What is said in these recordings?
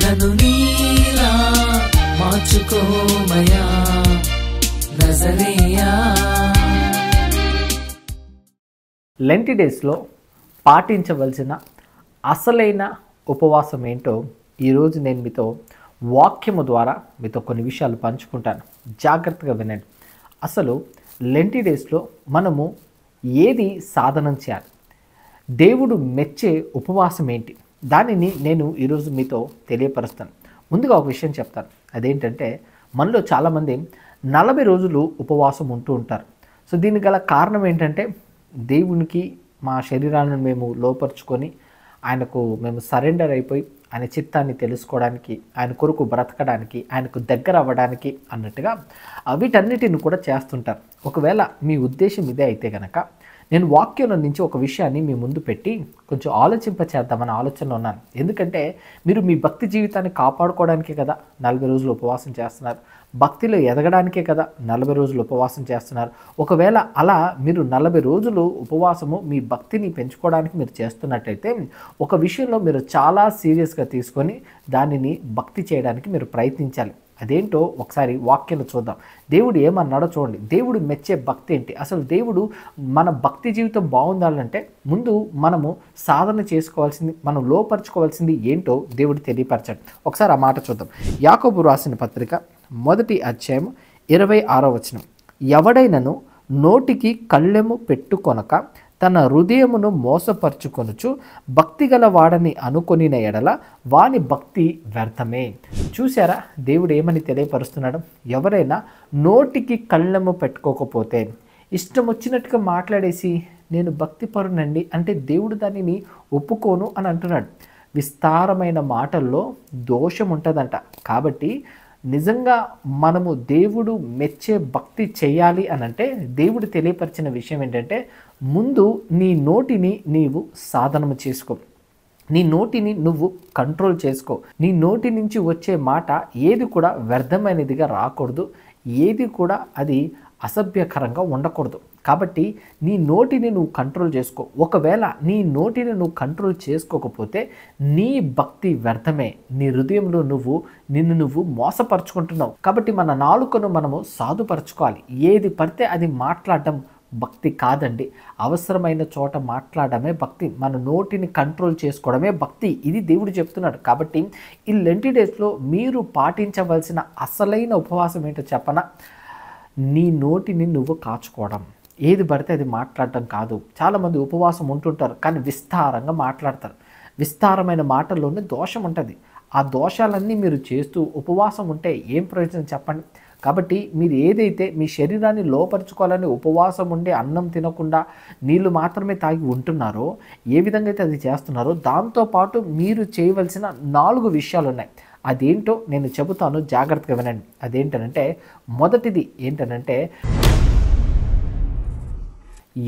నన్ను నీలా మార్చుకోమయా నజరేయా. లెంటి డేస్లో పాటించవలసిన అసలైన ఉపవాసం ఏంటో ఈరోజు నేను మీతో వాక్యము ద్వారా మీతో కొన్ని విషయాలు పంచుకుంటాను. జాగ్రత్తగా వినండి. అసలు లెంటి డేస్లో మనము ఏది సాధనం చేయాలి, దేవుడు మెచ్చే ఉపవాసం ఏంటి, దానిని నేను ఈరోజు మీతో తెలియపరుస్తాను. ముందుగా ఒక విషయం చెప్తాను. అదేంటంటే మనలో చాలామంది 40 రోజులు ఉపవాసం ఉంటూ ఉంటారు. సో దీనికి గల కారణం ఏంటంటే దేవునికి మా శరీరాలను మేము లోపరుచుకొని ఆయనకు మేము సరెండర్ అయిపోయి ఆయన చిత్తాన్ని తెలుసుకోవడానికి, ఆయన కొరకు బ్రతకడానికి, ఆయనకు దగ్గర అవ్వడానికి అన్నట్టుగా వీటన్నిటిని కూడా చేస్తుంటారు. ఒకవేళ మీ ఉద్దేశం ఇదే అయితే కనుక నేను వాక్యంలో నుంచి ఒక విషయాన్ని మీ ముందు పెట్టి కొంచెం ఆలోచింపచేద్దామని ఆలోచనలో ఉన్నాను. ఎందుకంటే మీరు మీ భక్తి జీవితాన్ని కాపాడుకోవడానికే కదా 40 రోజులు ఉపవాసం చేస్తున్నారు. భక్తిలో ఎదగడానికే కదా 40 రోజులు ఉపవాసం చేస్తున్నారు. ఒకవేళ అలా మీరు 40 రోజులు ఉపవాసము మీ భక్తిని పెంచుకోవడానికి మీరు చేస్తున్నట్టయితే ఒక విషయంలో మీరు చాలా సీరియస్గా తీసుకొని దానిని భక్తి చేయడానికి మీరు ప్రయత్నించాలి. అదేంటో ఒకసారి వాక్యంలో చూద్దాం. దేవుడు ఏమన్నాడో చూడండి. దేవుడు మెచ్చే భక్తి ఏంటి? అసలు దేవుడు మన భక్తి జీవితం బాగుండాలంటే ముందు మనము సాధన చేసుకోవాల్సింది, మనం లోపరుచుకోవాల్సింది ఏంటో దేవుడు తెలియపరచాడు. ఒకసారి ఆ మాట చూద్దాం. యాకోబు రాసిన పత్రిక 1వ అధ్యాయం 26వ వచనం. ఎవడైనను నోటికి కళ్ళెము పెట్టుకొనక తన హృదయమును మోసపరుచుకొనుచు భక్తి గల వాడని అనుకొనిన ఎడల వాని భక్తి వ్యర్థమే. చూసారా దేవుడు ఏమని తెలియపరుస్తున్నాడు? ఎవరైనా నోటికి కళ్ళెము పెట్టుకోకపోతే ఇష్టం వచ్చినట్టుగా మాట్లాడేసి నేను భక్తి పరునండి అంటే దేవుడు దానిని ఒప్పుకోను అని అంటున్నాడు. విస్తారమైన మాటల్లో దోషం ఉంటుందంట. కాబట్టి నిజంగా మనము దేవుడు మెచ్చే భక్తి చేయాలి అని అంటే దేవుడు తెలియపరిచిన విషయం ఏంటంటే ముందు నీ నోటిని నీవు సాధనము చేసుకో, నీ నోటిని నువ్వు కంట్రోల్ చేసుకో. నీ నోటి నుంచి వచ్చే మాట ఏది కూడా వ్యర్థమైనదిగా రాకూడదు, ఏది కూడా అది అసభ్యకరంగా ఉండకూడదు. కాబట్టి నీ నోటిని నువ్వు కంట్రోల్ చేసుకో. ఒకవేళ నీ నోటిని నువ్వు కంట్రోల్ చేసుకోకపోతే నీ భక్తి వ్యర్థమే. నీ హృదయంలో నిన్ను నువ్వు మోసపరుచుకుంటున్నావు. కాబట్టి మన నాలుకను మనము సాధుపరచుకోవాలి. ఏది పడితే అది మాట్లాడడం భక్తి కాదండి. అవసరమైన చోట మాట్లాడమే భక్తి. మన నోటిని కంట్రోల్ చేసుకోవడమే భక్తి. ఇది దేవుడు చెప్తున్నాడు. కాబట్టి ఈ లెంటి డేస్లో మీరు పాటించవలసిన అసలైన ఉపవాసం ఏంటో చెప్పనా? నీ నోటిని నువ్వు కాచుకోవడం. ఏది పడితే అది మాట్లాడటం కాదు. చాలామంది ఉపవాసం ఉంటుంటారు కానీ విస్తారంగా మాట్లాడతారు. విస్తారమైన మాటల్లోనే దోషం ఉంటుంది. ఆ దోషాలన్నీ మీరు చేస్తూ ఉపవాసం ఉంటే ఏం ప్రయోజనం చెప్పండి? కాబట్టి మీరు ఏదైతే మీ శరీరాన్ని లోపరుచుకోవాలని ఉపవాసం ఉండి అన్నం తినకుండా నీళ్లు మాత్రమే తాగి ఉంటున్నారో, ఏ విధంగా అయితే అది చేస్తున్నారో దాంతోపాటు మీరు చేయవలసిన 4 విషయాలు ఉన్నాయి. అదేంటో నేను చెబుతాను, జాగ్రత్తగా వినండి. అదేంటనంటే మొదటిది ఏంటనంటే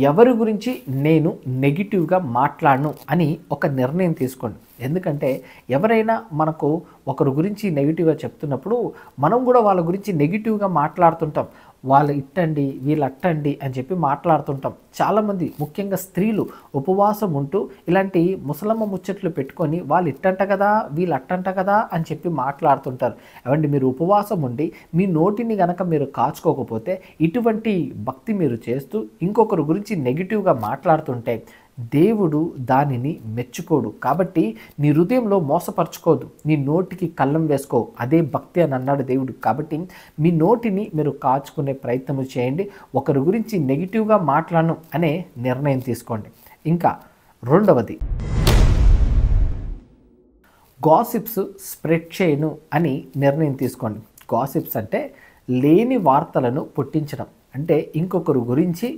ఎవరి గురించి నేను నెగిటివ్గా మాట్లాడను అని ఒక నిర్ణయం తీసుకోండి. ఎందుకంటే ఎవరైనా మనకు ఒకరి గురించి నెగిటివ్గా చెప్తున్నప్పుడు మనం కూడా వాళ్ళ గురించి నెగిటివ్గా మాట్లాడుతుంటాం. వాళ్ళు ఇట్టండి వీళ్ళు అట్టండి అని చెప్పి మాట్లాడుతుంటాం. చాలామంది ముఖ్యంగా స్త్రీలు ఉపవాసం ఉంటూ ఇలాంటి ముసలమ్మ ముచ్చట్లు పెట్టుకొని వాళ్ళు ఇట్టంట కదా వీళ్ళు అట్టంట కదా అని చెప్పి మాట్లాడుతుంటారు. ఏమండి, మీరు ఉపవాసం ఉండి మీ నోటిని గనక మీరు కాచుకోకపోతే ఇటువంటి భక్తి మీరు చేస్తూ ఇంకొకరి గురించి నెగిటివ్గా మాట్లాడుతుంటే దేవుడు దానిని మెచ్చుకోడు. కాబట్టి నీ హృదయంలో మోసపరచుకోదు, నీ నోటికి కళ్ళం వేసుకో, అదే భక్తి అని అన్నాడు దేవుడు. కాబట్టి మీ నోటిని మీరు కాచుకునే ప్రయత్నం చేయండి. ఒకరి గురించి నెగిటివ్గా మాట్లాడను అనే నిర్ణయం తీసుకోండి. ఇంకా రెండవది, గాసిప్స్ స్ప్రెడ్ చేయను అని నిర్ణయం తీసుకోండి. గాసిప్స్ అంటే లేని వార్తలను పుట్టించడం. అంటే ఇంకొకరి గురించి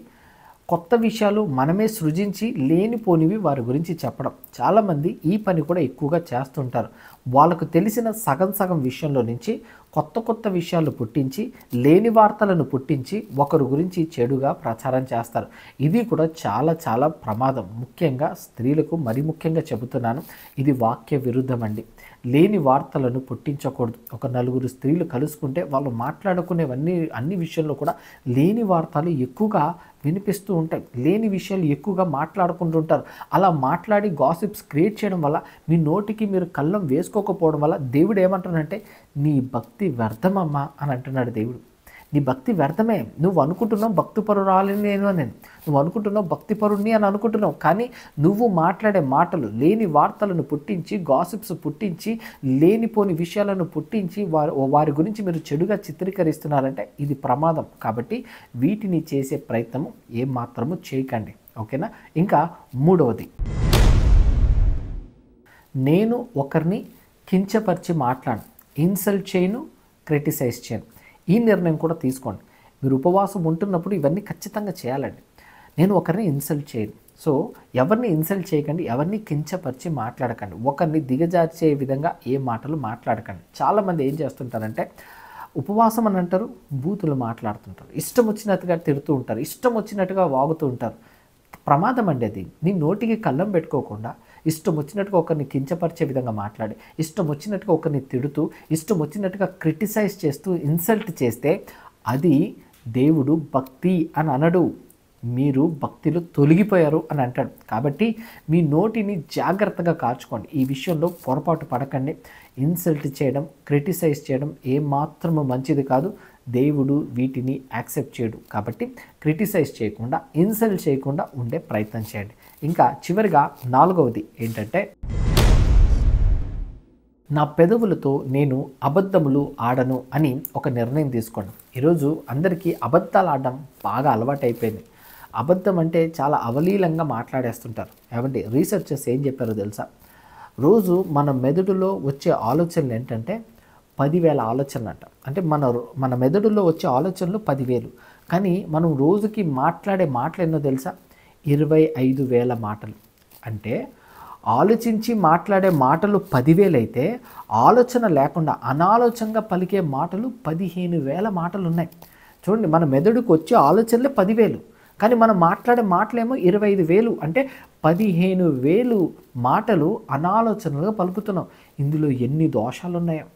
కొత్త విషయాలు మనమే సృజించి లేనిపోనివి వారి గురించి చెప్పడం. చాలామంది ఈ పని కూడా ఎక్కువగా చేస్తుంటారు. వాళ్ళకు తెలిసిన సగం విషయంలో నుంచి కొత్త విషయాలు పుట్టించి లేని వార్తలను పుట్టించి ఒకరి గురించి చెడుగా ప్రచారం చేస్తారు. ఇది కూడా చాలా ప్రమాదం. ముఖ్యంగా స్త్రీలకు మరి ముఖ్యంగా చెబుతున్నాను, ఇది వాక్య విరుద్ధం అండి. లేని వార్తలను పుట్టించకూడదు. ఒక నలుగురు స్త్రీలు కలుసుకుంటే వాళ్ళు మాట్లాడుకునేవన్నీ అన్ని విషయంలో కూడా లేని వార్తలు ఎక్కువగా వినిపిస్తూ ఉంటాయి. లేని విషయాలు ఎక్కువగా మాట్లాడుకుంటుంటారు. అలా మాట్లాడి గాసిప్స్ క్రియేట్ చేయడం వల్ల మీ నోటికి మీరు కళ్ళం వేసుకోకపోవడం వల్ల దేవుడు ఏమంటున్నాడంటే నీ భక్తి వ్యర్థమమ్మా అని అంటున్నాడు దేవుడు. నీ భక్తి వ్యర్థమే. నువ్వు అనుకుంటున్నావు భక్తిపరురాలిని నేను నువ్వు అనుకుంటున్నావు భక్తిపరుణ్ణి అని అనుకుంటున్నావు. కానీ నువ్వు మాట్లాడే మాటలు లేని వార్తలను పుట్టించి, గాసిప్స్ పుట్టించి, లేనిపోని విషయాలను పుట్టించి వారి గురించి మీరు చెడుగా చిత్రీకరిస్తున్నారంటే ఇది ప్రమాదం. కాబట్టి వీటిని చేసే ప్రయత్నము ఏమాత్రము చేయకండి. ఓకేనా? ఇంకా మూడవది, నేను ఒకరిని కించపరిచి మాట్లాడను, ఇన్సల్ట్ చేయను, క్రిటిసైజ్ చేయను. ఈ నిర్ణయం కూడా తీసుకోండి. మీరు ఉపవాసం ఉంటున్నప్పుడు ఇవన్నీ ఖచ్చితంగా చేయాలండి. నేను ఒకరిని ఇన్సల్ట్ చేయను. సో ఎవరిని ఇన్సల్ట్ చేయకండి, ఎవరిని కించపరిచి మాట్లాడకండి, ఒకరిని దిగజార్చే విధంగా ఏ మాటలు మాట్లాడకండి. చాలామంది ఏం చేస్తుంటారంటే ఉపవాసం అని అంటారు, బూతులు మాట్లాడుతుంటారు, ఇష్టం వచ్చినట్టుగా తిడుతూ ఉంటారు, ఇష్టం వచ్చినట్టుగా వాగుతూ ఉంటారు. ప్రమాదం అండి అది. నీ నోటికి కళ్ళం పెట్టుకోకుండా ఇష్టం వచ్చినట్టుగా ఒకరిని కించపరిచే విధంగా మాట్లాడి, ఇష్టం వచ్చినట్టుగా ఒకరిని తిడుతూ, ఇష్టం వచ్చినట్టుగా క్రిటిసైజ్ చేస్తూ, ఇన్సల్ట్ చేస్తే అది దేవుడు భక్తి అని అనడు. మీరు భక్తిలో తొలగిపోయారు అని అంటాడు. కాబట్టి మీ నోటిని జాగ్రత్తగా కాచుకోండి. ఈ విషయంలో పొరపాటు పడకండి. ఇన్సల్ట్ చేయడం, క్రిటిసైజ్ చేయడం ఏమాత్రము మంచిది కాదు. దేవుడు వీటిని యాక్సెప్ట్ చేయడు. కాబట్టి క్రిటిసైజ్ చేయకుండా, ఇన్సల్ట్ చేయకుండా ఉండే ప్రయత్నం చేయండి. ఇంకా చివరిగా నాలుగవది ఏంటంటే, నా పెదవులతో నేను అబద్ధములు ఆడను అని ఒక నిర్ణయం తీసుకోండి. ఈరోజు అందరికీ అబద్ధాలు ఆడడం బాగా అలవాటైపోయింది. అబద్ధం అంటే చాలా అవలీలంగా మాట్లాడేస్తుంటారు. ఏమంటే రీసెర్చర్స్ ఏం చెప్పారో తెలుసా? రోజు మన మెదడులో వచ్చే ఆలోచనలు ఏంటంటే 10,000 ఆలోచనలు అంట. అంటే మన మెదడులో వచ్చే ఆలోచనలు 10,000. కానీ మనం రోజుకి మాట్లాడే మాటలు ఎన్నో తెలుసా? 25,000 మాటలు. అంటే ఆలోచించి మాట్లాడే మాటలు 10,000 అయితే ఆలోచన లేకుండా అనాలోచనగా పలికే మాటలు 15,000 మాటలు ఉన్నాయి. చూడండి, మన మెదడుకు వచ్చే ఆలోచనలే 10,000, కానీ మనం మాట్లాడే మాటలేమో 25,000. అంటే 15,000 మాటలు అనాలోచనలుగా పలుకుతున్నాం. ఇందులో ఎన్ని దోషాలు ఉన్నాయో,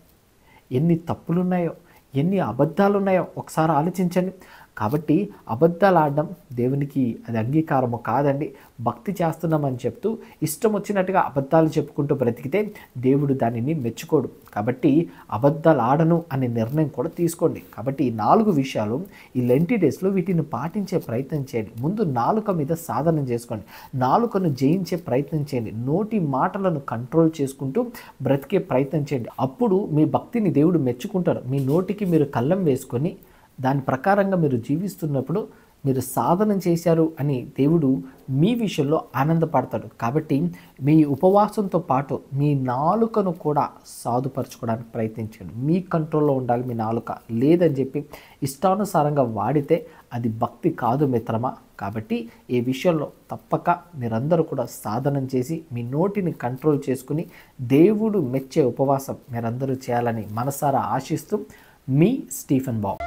ఎన్ని తప్పులున్నాయో, ఎన్ని అబద్ధాలు ఉన్నాయో ఒకసారి ఆలోచించండి. కాబట్టి అబద్ధాలు ఆడడం దేవునికి అది అంగీకారము కాదండి. భక్తి చేస్తున్నామని చెప్తూ ఇష్టం వచ్చినట్టుగా అబద్ధాలు చెప్పుకుంటూ బ్రతికితే దేవుడు దానిని మెచ్చుకోడు. కాబట్టి అబద్ధాలు ఆడను అనే నిర్ణయం కూడా తీసుకోండి. కాబట్టి ఈ 4 విషయాలు ఈ లెంటి డేస్లో వీటిని పాటించే ప్రయత్నం చేయండి. ముందు నాలుక మీద సాధన చేసుకోండి. నాలుకను జయించే ప్రయత్నం చేయండి. నోటి మాటలను కంట్రోల్ చేసుకుంటూ బ్రతికే ప్రయత్నం చేయండి. అప్పుడు మీ భక్తిని దేవుడు మెచ్చుకుంటాడు. మీ నోటికి మీరు కళ్ళం వేసుకొని దాని ప్రకారంగా మీరు జీవిస్తున్నప్పుడు మీరు సాధన చేశారు అని దేవుడు మీ విషయంలో ఆనందపడతాడు. కాబట్టి మీ ఉపవాసంతో పాటు మీ నాలుకను కూడా సాధుపరచుకోవడానికి ప్రయత్నించండి. మీ కంట్రోల్లో ఉండాలి మీ నాలుక. లేదని చెప్పి ఇష్టానుసారంగా వాడితే అది భక్తి కాదు మిత్రమా. కాబట్టి ఈ విషయంలో తప్పక మీరందరూ కూడా సాధన చేసి మీ నోటిని కంట్రోల్ చేసుకుని దేవుడు మెచ్చే ఉపవాసం మీరందరూ చేయాలని మనసారా ఆశిస్తూ మీ స్టీఫెన్ బాబు.